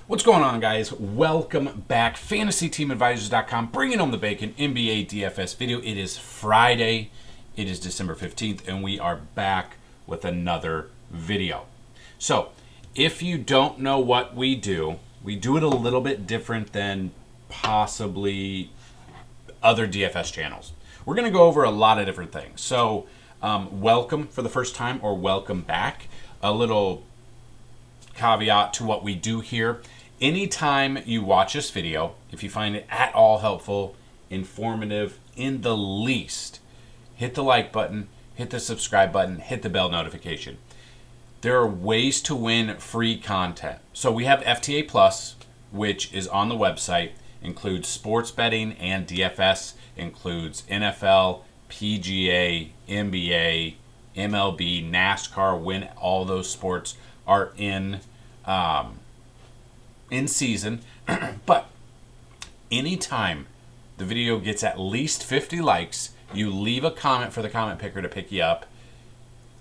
What's going on, guys? Welcome back. FantasyTeamAdvisors.com, bringing home the bacon, NBA DFS video. It is Friday. It is December 15th, and we are back with another video. So, if you don't know what we do it a little bit different than possibly other DFS channels. We're going to go over a lot of different things. So, welcome for the first time or welcome back. A little caveat to what we do here. Anytime you watch this video, if you find it at all helpful, informative, in the least, hit the like button, hit the subscribe button, hit the bell notification. There are ways to win free content. So we have FTA Plus, which is on the website, includes sports betting and DFS, includes NFL, PGA, NBA, MLB, NASCAR, when all those sports are in season. But anytime the video gets at least 50 likes, you leave a comment for the comment picker to pick you up,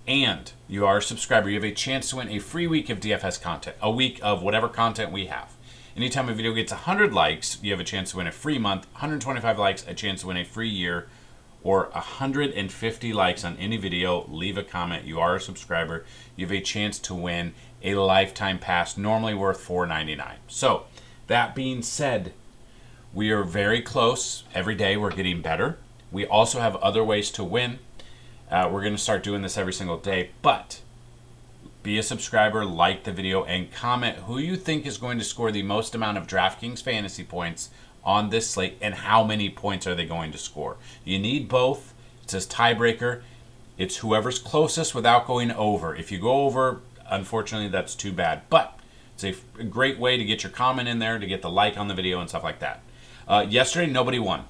and you are a subscriber, you have a chance to win a free week of DFS content, a week of whatever content we have. Anytime a video gets 100 likes, you have a chance to win a free month, 125 likes, a chance to win a free year, or 150 likes on any video, leave a comment, you are a subscriber, you have a chance to win a lifetime pass, normally worth $4.99. So, that being said, we are very close. Every day we're getting better. We also have other ways to win. We're going to start doing this every single day, but be a subscriber, like the video, and comment who you think is going to score the most amount of DraftKings fantasy points on this slate, and how many points are they going to score. You need both. It says tiebreaker. It's whoever's closest without going over. If you go over, unfortunately, that's too bad. But it's a great way to get your comment in there, to get the like on the video and stuff like that. Yesterday, nobody won.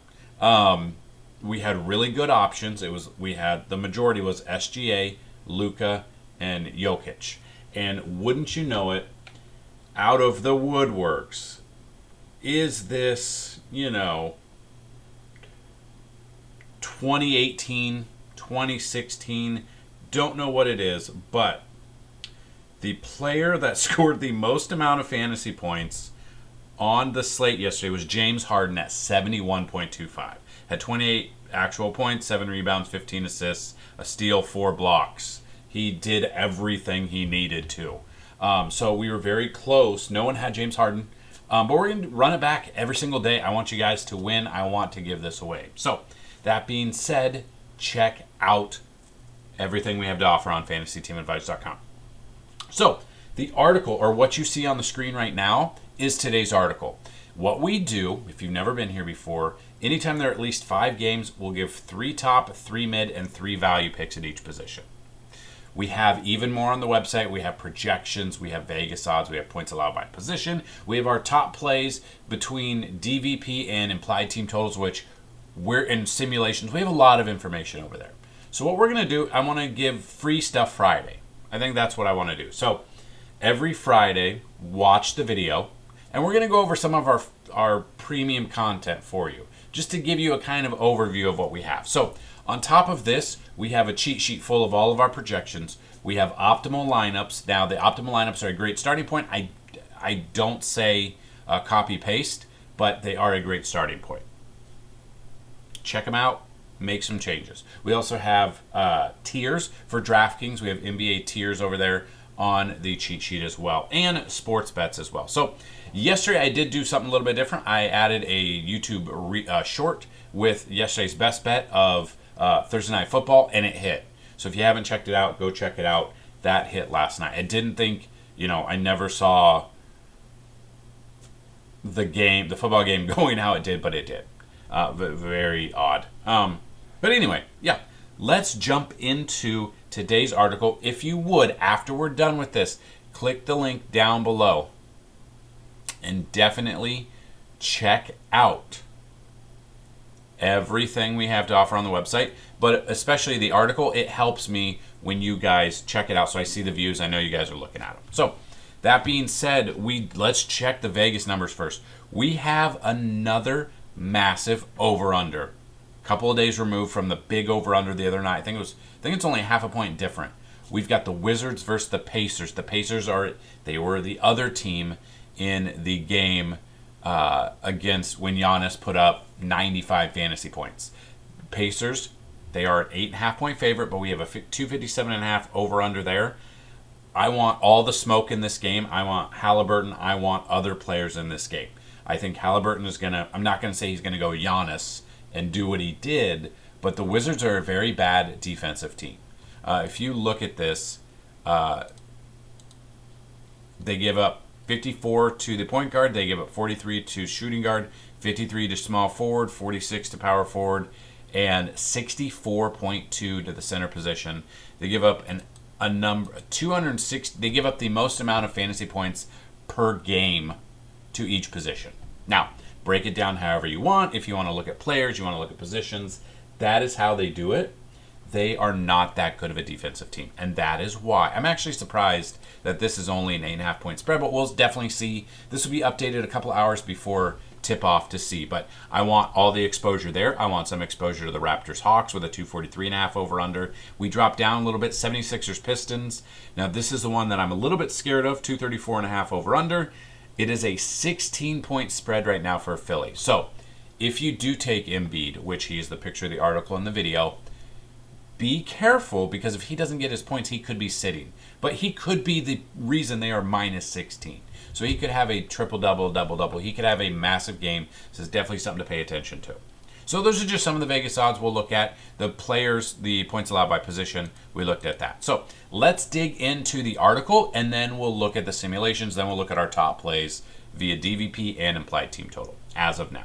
We had really good options. The majority was SGA, Luka, and Jokic. And wouldn't you know it, out of the woodworks, is this, 2018, 2016, don't know what it is, but the player that scored the most amount of fantasy points on the slate yesterday was James Harden at 71.25. Had 28 actual points, 7 rebounds, 15 assists, a steal, 4 blocks. He did everything he needed to. So we were very close. No one had James Harden. But we're going to run it back every single day. I want you guys to win. I want to give this away. So, that being said, check out everything we have to offer on FantasyTeamAdvisors.com. So, the article, or what you see on the screen right now, is today's article. What we do, if you've never been here before, anytime there are at least 5 games, we'll give 3 top, 3 mid, and 3 value picks at each position. We have even more on the website. We have projections, we have Vegas odds, we have points allowed by position. We have our top plays between DVP and implied team totals, which we're in simulations. We have a lot of information over there. So what we're going to do, I want to give free stuff Friday. I think that's what I want to do. So every Friday, watch the video, and we're going to go over some of our premium content for you, just to give you a kind of overview of what we have. So on top of this, we have a cheat sheet full of all of our projections. We have optimal lineups. Now, the optimal lineups are a great starting point. I don't say copy-paste, but they are a great starting point. Check them out. Make some changes. We also have tiers for DraftKings. We have NBA tiers over there on the cheat sheet as well, and sports bets as well. So yesterday I did do something a little bit different. I added a YouTube short with yesterday's best bet of Thursday Night Football, and it hit. So if you haven't checked it out, go check it out. That hit last night. I didn't think, I never saw the football game going how it did, but it did. Very odd. But anyway, yeah, let's jump into today's article. If you would, after we're done with this, click the link down below and definitely check out everything we have to offer on the website, but especially the article. It helps me when you guys check it out, so I see the views. I know you guys are looking at them. So that being said, let's check the Vegas numbers first. We have another massive over-under, a couple of days removed from the big over-under the other night. I think it's only half a point different. We've got the Wizards versus the Pacers. The Pacers were the other team in the game against when Giannis put up 95 fantasy points. Pacers, they are an 8.5-point favorite, but we have a 257.5 over under there. I want all the smoke in this game. I want Halliburton. I want other players in this game. I think Halliburton is I'm not going to say he's going to go Giannis and do what he did, but the Wizards are a very bad defensive team. If you look at this, they give up 54 to the point guard. They give up 43 to shooting guard, 53 to small forward, 46 to power forward, and 64.2 to the center position. They give up a number 260. They give up the most amount of fantasy points per game to each position. Now, break it down however you want. If you want to look at players, you want to look at positions, that is how they do it. They are not that good of a defensive team, and that is why I'm actually surprised that this is only an 8.5-point spread, but we'll definitely see. This will be updated a couple hours before tip-off to see, but I want all the exposure there. I want some exposure to the Raptors Hawks with a 243.5 over under. We drop down a little bit, 76ers Pistons. Now this is the one that I'm a little bit scared of, 234.5 over under. It is a 16-point spread right now for Philly. So if you do take Embiid, which he is the picture of the article and the video, be careful, because if he doesn't get his points, he could be sitting. But he could be the reason they are minus 16. So he could have a triple-double, double-double. He could have a massive game. This is definitely something to pay attention to. So those are just some of the Vegas odds we'll look at. The players, the points allowed by position, we looked at that. So let's dig into the article, and then we'll look at the simulations. Then we'll look at our top plays via DVP and implied team total as of now.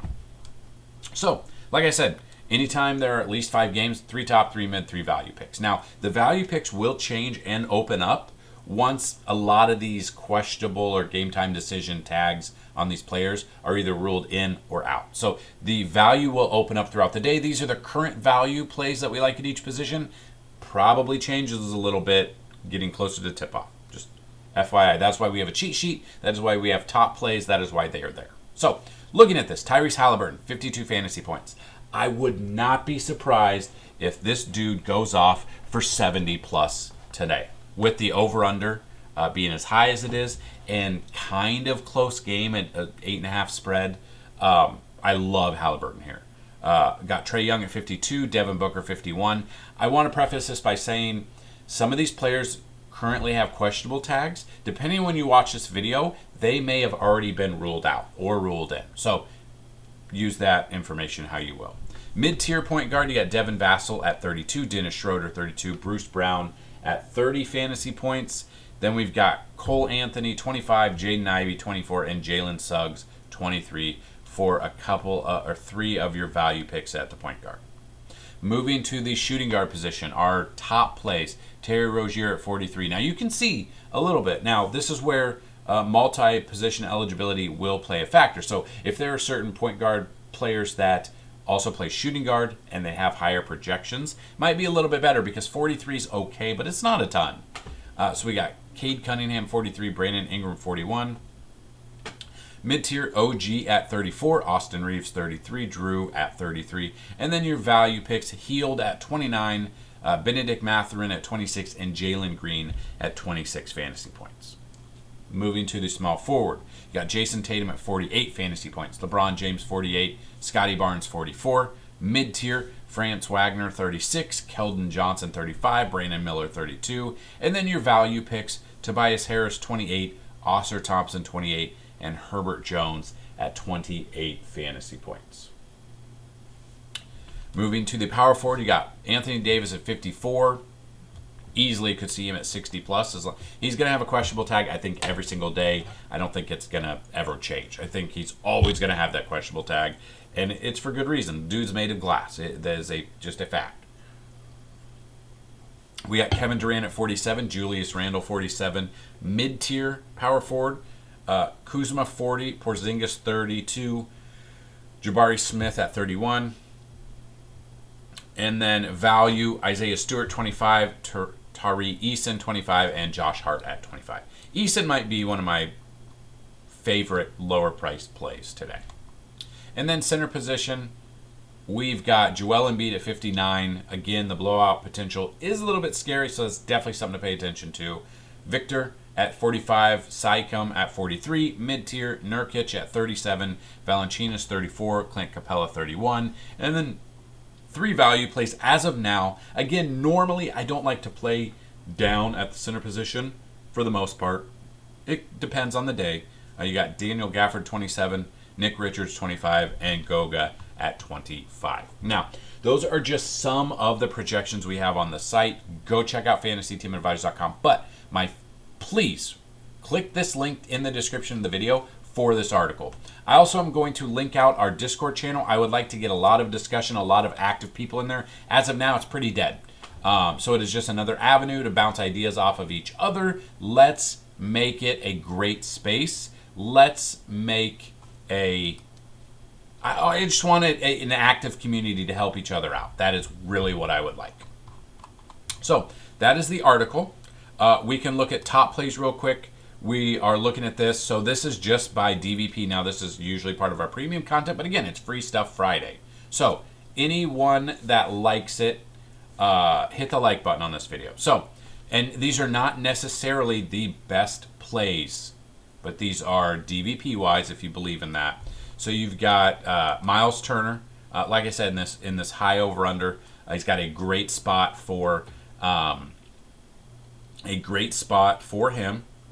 So, like I said, anytime there are at least 5 games, 3 top, 3 mid, 3 value picks. Now, the value picks will change and open up once a lot of these questionable or game time decision tags on these players are either ruled in or out. So the value will open up throughout the day. These are the current value plays that we like at each position. Probably changes a little bit getting closer to tip-off. Just FYI, that's why we have a cheat sheet. That is why we have top plays. That is why they are there. So looking at this, Tyrese Halliburton, 52 fantasy points. I would not be surprised if this dude goes off for 70 plus today, with the over-under being as high as it is and kind of close game at 8.5 spread. I love Halliburton here. Got Trae Young at 52, Devin Booker 51. I want to preface this by saying some of these players currently have questionable tags. Depending on when you watch this video, they may have already been ruled out or ruled in. So use that information how you will. Mid-tier point guard, you got Devin Vassell at 32, Dennis Schroeder 32, Bruce Brown at 30 fantasy points. Then we've got Cole Anthony 25, Jaden Ivey 24, and Jalen Suggs 23 for a couple or 3 of your value picks at the point guard. Moving to the shooting guard position, our top plays, Terry Rozier at 43. Now you can see a little bit. Now this is where multi-position eligibility will play a factor. So if there are certain point guard players that also play shooting guard and they have higher projections, might be a little bit better, because 43 is okay, but it's not a ton. So we got Cade Cunningham 43, Brandon Ingram 41. Mid-tier OG at 34, Austin Reeves 33, Drew at 33. And then your value picks, Healed at 29, Benedict Mathurin at 26, and Jalen Green at 26 fantasy points. Moving to the small forward, you got Jason Tatum at 48 fantasy points, LeBron James 48, Scotty Barnes 44. Mid-tier, France Wagner 36, Keldon Johnson 35, Brandon Miller 32. And then your value picks, Tobias Harris 28, Oscar Thompson 28, and Herbert Jones at 28 fantasy points. Moving to the power forward, you got Anthony Davis at 54. Easily could see him at 60 plus. He's going to have a questionable tag, I think, every single day. I don't think it's going to ever change. I think he's always going to have that questionable tag, and it's for good reason. Dude's made of glass. That is just a fact. We got Kevin Durant at 47, Julius Randle 47. Mid-tier power forward, Kuzma 40, Porzingis 32, Jabari Smith at 31. And then value, Isaiah Stewart 25, Tari Eason 25, and Josh Hart at 25. Eason might be one of my favorite lower priced plays today. And then center position, we've got Joel Embiid at 59. Again, the blowout potential is a little bit scary, so it's definitely something to pay attention to. Victor at 45, Sycom at 43, mid-tier, Nurkic at 37, Valanciunas 34, Clint Capella 31, and then 3 value plays as of now. Again, normally I don't like to play down at the center position for the most part. It depends on the day. You got Daniel Gafford 27, Nick Richards 25, and Goga at 25. Now, those are just some of the projections we have on the site. Go check out FantasyTeamAdvisors.com. But please click this link in the description of the video for this article. I also am going to link out our Discord channel. I would like to get a lot of discussion, a lot of active people in there. As of now, it's pretty dead. So it is just another avenue to bounce ideas off of each other. Let's make it a great space. Let's make I just want an active community to help each other out. That is really what I would like. So that is the article. We can look at top plays real quick. We are looking at this. So this is just by DVP. Now this is usually part of our premium content, but again, it's Free Stuff Friday. So anyone that likes it, hit the like button on this video. So, and these are not necessarily the best plays, but these are DVP wise if you believe in that. So you've got Miles Turner, like I said, in this high over under. He's got a great spot for him.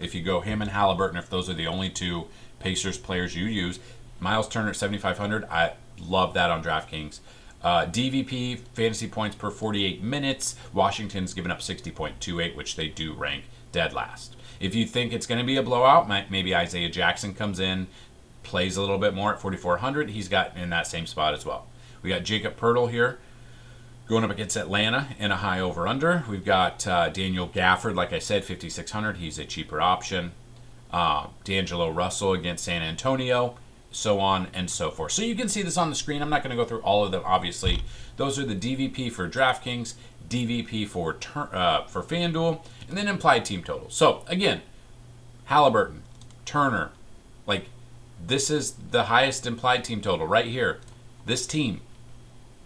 If you go him and Halliburton, if those are the only two Pacers players you use, Miles Turner at 7,500. I love that on DraftKings. DVP, fantasy points per 48 minutes. Washington's given up 60.28, which they do rank dead last. If you think it's going to be a blowout, maybe Isaiah Jackson comes in, plays a little bit more at 4,400. He's got in that same spot as well. We got Jacob Poeltl here going up against Atlanta in a high over-under. We've got Daniel Gafford, like I said, 5,600. He's a cheaper option. D'Angelo Russell against San Antonio, so on and so forth. So you can see this on the screen. I'm not going to go through all of them, obviously. Those are the DVP for DraftKings, DVP for FanDuel, and then implied team totals. So, again, Halliburton, Turner, this is the highest implied team total right here. This team,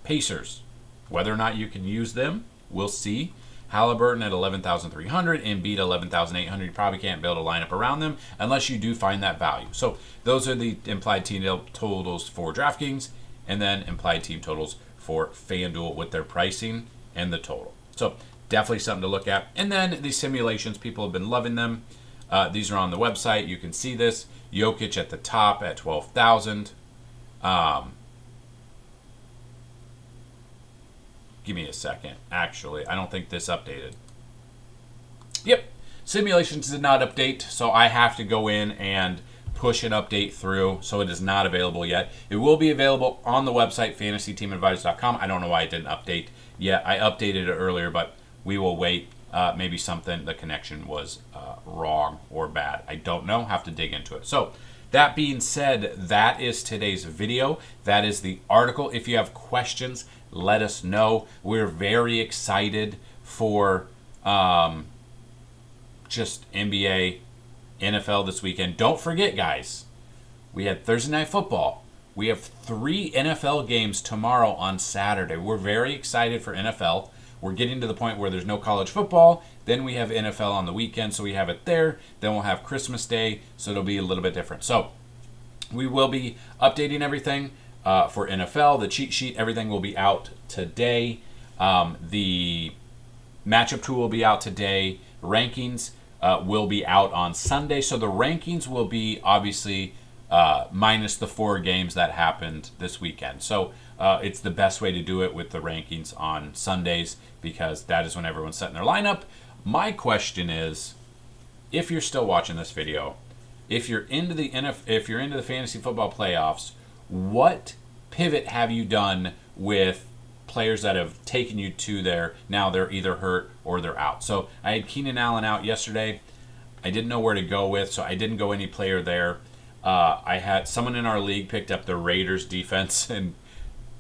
Pacers, whether or not you can use them, we'll see. Halliburton at 11,300, Embiid 11,800. You probably can't build a lineup around them unless you do find that value. So those are the implied team totals for DraftKings, and then implied team totals for FanDuel with their pricing and the total. So definitely something to look at. And then the simulations, people have been loving them. These are on the website. You can see this. Jokic at the top at 12,000. Give me a second. Actually, I don't think this updated. Yep. Simulations did not update, so I have to go in and push an update through, so it is not available yet. It will be available on the website, FantasyTeamAdvisors.com. I don't know why it didn't update yet. I updated it earlier, but we will wait. Maybe the connection was wrong or bad. I don't know. Have to dig into it. So that being said, that is today's video. That is the article. If you have questions, let us know. We're very excited for just NBA, NFL this weekend. Don't forget, guys, we had Thursday Night Football. We have 3 NFL games tomorrow on Saturday. We're very excited for NFL. We're getting to the point where there's no college football. Then we have NFL on the weekend, so we have it there. Then we'll have Christmas Day, so it'll be a little bit different. So we will be updating everything for NFL. The cheat sheet, everything will be out today. The matchup tool will be out today. Rankings will be out on Sunday. So the rankings will be obviously minus the 4 games that happened this weekend. So it's the best way to do it with the rankings on Sundays because that is when everyone's setting their lineup. My question is, if you're still watching this video, if you're into the fantasy football playoffs, what pivot have you done with players that have taken you to there? Now they're either hurt or they're out. So I had Keenan Allen out yesterday. I didn't know where to go with, so I didn't go any player there. I had someone in our league picked up the Raiders defense and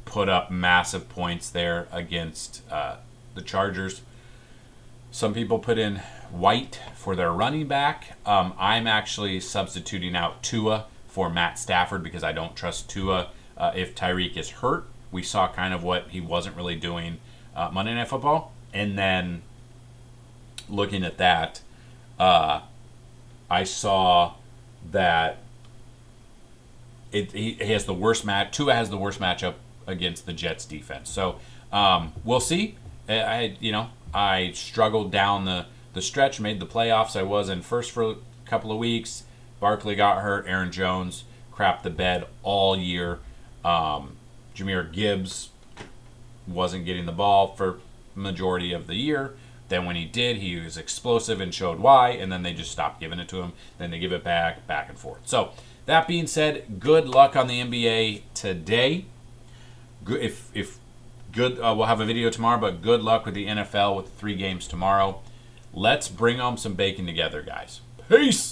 put up massive points there against the Chargers. Some people put in White for their running back. I'm actually substituting out Tua for Matt Stafford because I don't trust Tua if Tyreek is hurt. We saw kind of what he wasn't really doing Monday Night Football. And then looking at that, I saw that he has the worst match. Tua has the worst matchup against the Jets defense. So we'll see. I struggled down the stretch, made the playoffs. I was in first for a couple of weeks. Barkley got hurt. Aaron Jones crapped the bed all year. Jahmyr Gibbs wasn't getting the ball for majority of the year. Then when he did, he was explosive and showed why, and then they just stopped giving it to him. Then they give it back and forth. So that being said, good luck on the NBA today. If good, we'll have a video tomorrow, but good luck with the NFL with 3 games tomorrow. Let's bring home some bacon together, guys. Peace!